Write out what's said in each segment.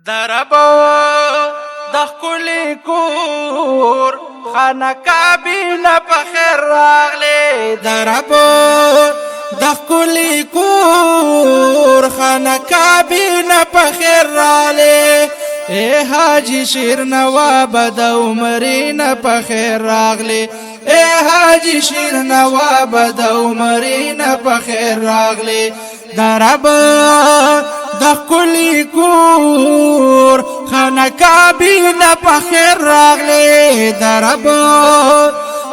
دربو د ښکلي کور خانه کابینه په خیر راغلی. دربو د ښکلي کور خانه کابینه په خیر راغلی. اے حاجی شیر نواب د عمرینه په خیر راغلی. اے حاجی شیر نواب د عمرینه په خیر راغلی. دربو د ښکلي کور خانه کابینه په خیر راغلی. دربو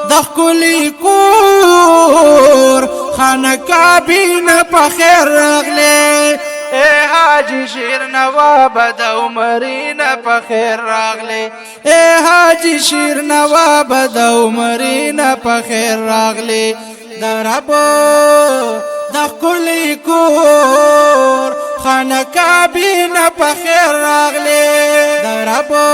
د ښکلي کور خانه کابینه په خیر راغلی. اے حاجی شیر نواب د عمرینه په خیر راغلی. اے حاجی شیر نواب د عمرینه په خیر راغلی. دربو د ښکلي کور خانه کابینه په خیر راغلی. دربو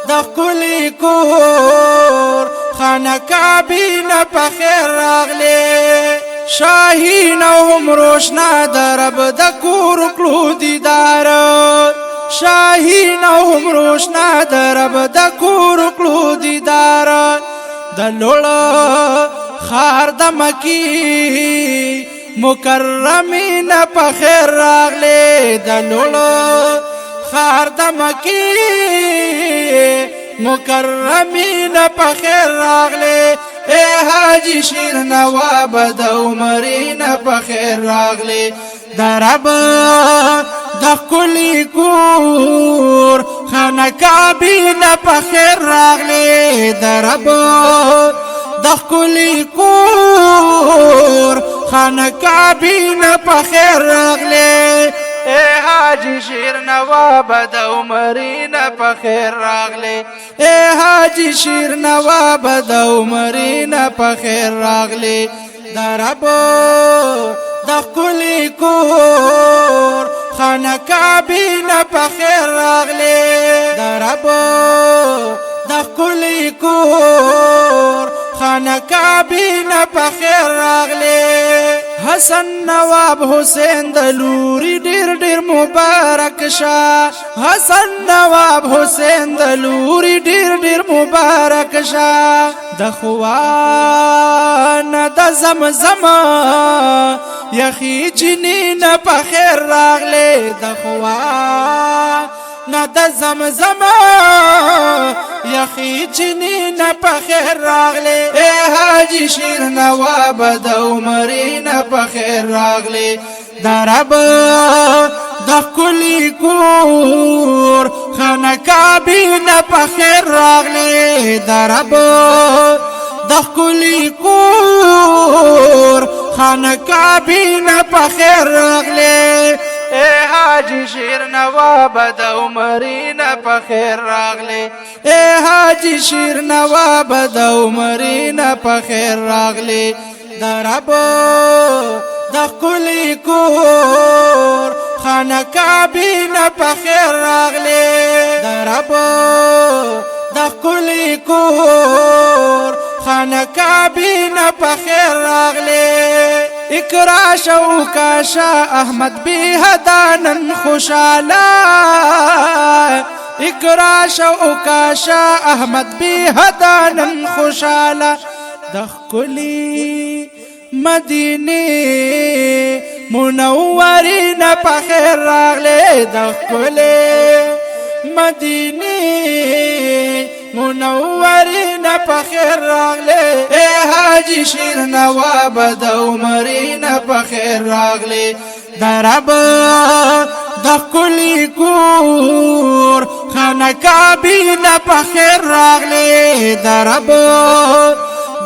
د ښکلي کور خانه کابینه په خیر راغلی. شاهین او هم روشنا درب د کور کلو دیدار. شاهین او هم روشنا درب د کور کلو دیدار. د لوړه خار د مکی مکرمین په خیر راغلی. د لوړه خار د مکی مکرمین په خیر راغلی. اے حاجی شیر نواب د عمرینه په خیر راغلی. دربو د ښکلي کور خانه کابینه په خیر راغلی. دربو د ښکلي کور خانه کابینه په خیر راغلی. اے حاجی شیر نواب د عمرینه په خیر راغلی. اے حاجی شیر نواب د عمرینه په خیر راغلی. دربو د ښکلي کور خانه کابینه په خیر راغلی. دربو د ښکلي کور خانه کابینه په خیر راغلی. حسن نواب حسین د لوري ډیر ډیر مبارک شه. حسن نواب حسین د لوري ډیر ډیر مبارک شه. د خوانه د زمزم یخی جنینه په خیر راغلی. د خوانه د زمزم یخی جنینه په خیر راغلی. اے حاجی شیر نواب د عمرینه په خیر راغلی. دربو د ښکلي کور خانه کابینه په خیر راغلی. دربو د ښکلي کور خانه کابینه په خیر راغلی. اے حاجی شیر نواب د عمرینه په خیر راغلی. اے حاجی شیر نواب د عمرینه په خیر راغلی. دربو د ښکلي کور خانه کابینه په خیر راغلی. دربو د ښکلي کور خانه کابینه په خیر راغلی. اقرا شو کاشا احمد بی هدانن خوشالا. اقرا شو کاشا احمد بی هدانن خوشالا. د ښکلي مدینه منورینه په خیر راغلی. د ښکلي مدینه منورینه په خیر راغلی. اے حاجی شیر نواب د عمرینه په خیر راغلی. دربو د ښکلي کور خانه کابینه په خیر راغلی. دربو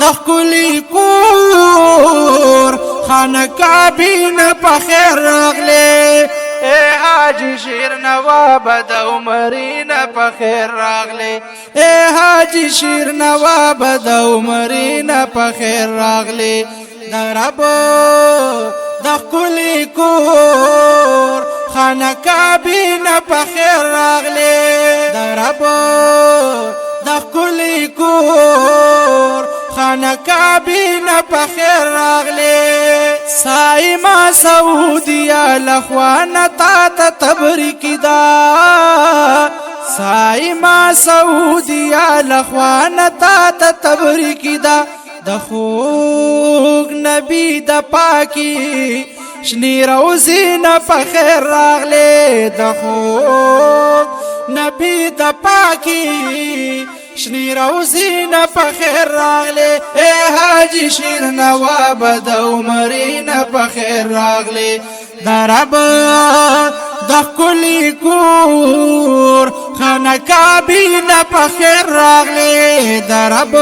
د ښکلي کور خانه کابینه په خیر راغلی. اے حاجی شیر نواب د عمرینه په خیر راغلی. اے حاجی شیر نواب د عمرینه په خیر راغلی. دربو د ښکلي کور خانه کابینه په خیر راغلی. دربو د ښکلي کور خانه کابینه په خیر راغلی. سایما سعودیا لخوانا تا تبریکی دا سایما سعودیا لخوان تا تبریکی دا د خوږ نبی د پاکی شنی روزی نه په خیر راغلی د خوږ نبی د پاکی شنی روزی نه په خیر راغلی اے حاجی شیر نواب د عمرې نه په خیر راغلی د رب د کلی کور خانه کعبې نه په خیر راغلی د رب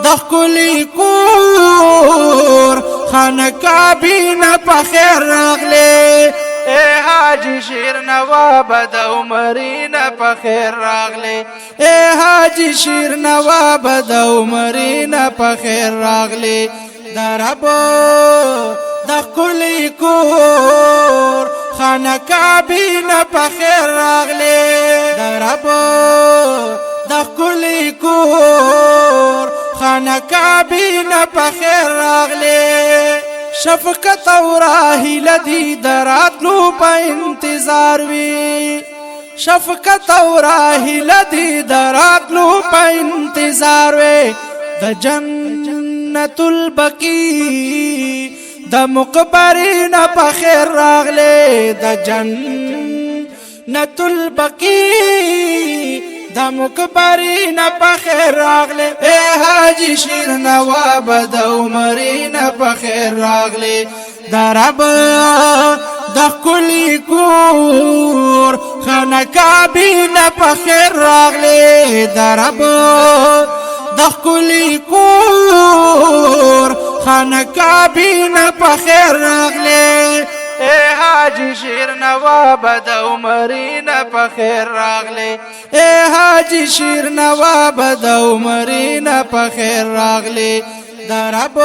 د کلی کور خانه کعبې نه په خیر راغلی اے حاجی شیر نواب د عمرې نه په خیر راغلی اے حاجی شیر نواب د عمرې نه په خیر راغلی د رب د کلی کور خانه کعبې نه په خیر راغلی د رب د کلی کور خانه کعبې نه په خیر راغلی شفقت او راهیله دی د راتلو په انتظار وي شفقت او راهیله دی د راتلو په انتظار وي د جنت البقیع د مقبرین په خیر راغلی د جنت البقیع د مقبرین په خیر راغلی اے حاجی شیر نواب د عمرې نه په خیر راغلی د رب د کلی کور خانه کعبې نه په خیر راغلی د رب د کلی کور خانه کعبې نه په خیر راغلی اے حاجی شیر نواب د عمرې نه په خیر راغلی اے حاجی شیر نواب د عمرې نه په خیر راغلی د رب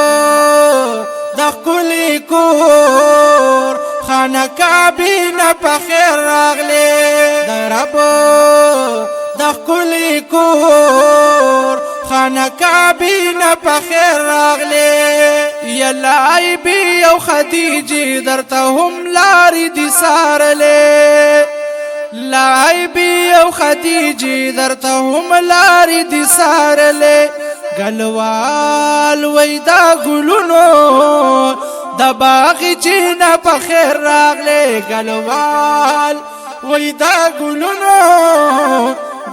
د کلی کور خانه کعبې نه په خیر راغلی د رب د کلی کور خانه کعبې نه په خیر راغلی یا لایبی او خدیجی درته هم لاری دی سارلی لایبی او خدیجی درته هم لاری دی سارلی گلوال ویدا گلونو د باغچې نه په خیر راغلی گلوال ویدا گلونو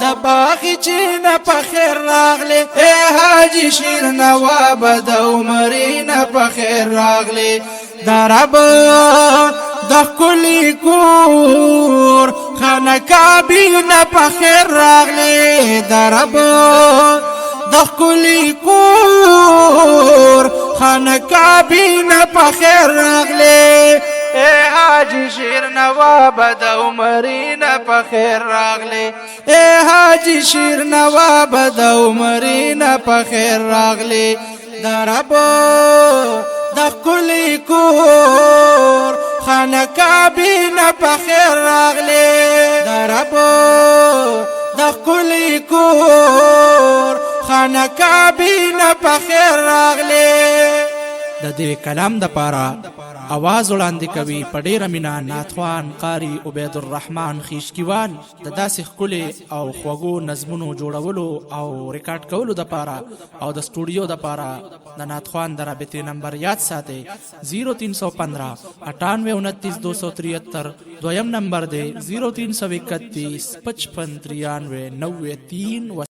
د باغچې نه په خیر راغلی اے حاجی شیر نواب د عمرې نه په خیر راغلی د رب د کلی کور خانه کعبې نه په خیر راغلی د رب د کلی کور خانه کعبې نه په خیر راغلی اے حاجی شیر نواب د عمرې نه په خیر راغلی اے حاجی شیر نواب د عمرې نه په خیر راغلی د رب د کلی کور خانه کعبې نه په خیر راغلی د رب د کلی کور خانه کعبې نه په خیر راغلی د دې کلام د پاره आवाज وړاندې کوي په ډیره مینه ناتخوان قاری عبید الرحمن خیشکیوال د داسې ښکلې او خوږو نظمونو جوړولو او ریکارډ کولو دپاره او د سټوډیو دپاره د ناتخوان د رابطې نمبر یاد ساتئ 0315 98 29 273 دویم نمبر دی 0331 55 93 93